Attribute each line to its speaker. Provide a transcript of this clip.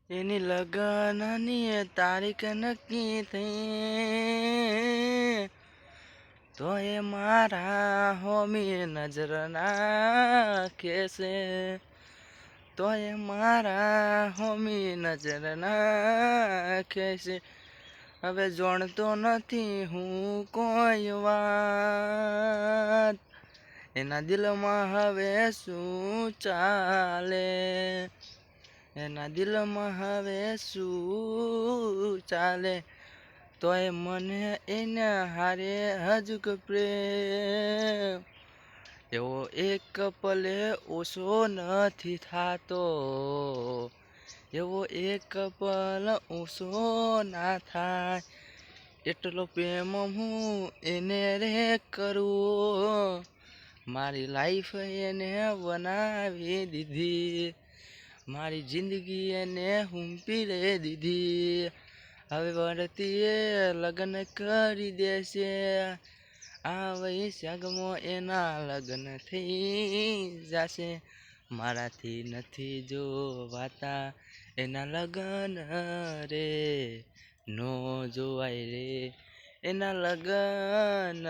Speaker 1: એની લગનની તારીખ નક્કી થઈ, તો એ મારા હોમી નજર નાખે છે, તો એ મારા હોમી નજર નાખે છે. હવે જાણતો નથી હું કોઈ વાત, એના દિલમાં હવે શું ચાલે, એના દિલમાં હવે શું ચાલે. તોય મને એના હારે હજુક પ્રેમ એવો એક પલે ઓછો નથી થાતો, એવો એક પલ ઓછો ના થાય. એટલો પ્રેમ હું એને રે કરું, મારી લાઈફ એને બનાવી દીધી, મારી જિંદગી એને હુંપી રે દીધી. હવે વળતી એ લગ્ન કરી દેશે, આ વૈશાખમાં એના લગ્ન થઈ જશે. મારાથી નથી જોવાતા એના લગ્ન રે, નો જોવાય રે એના લગ્ન.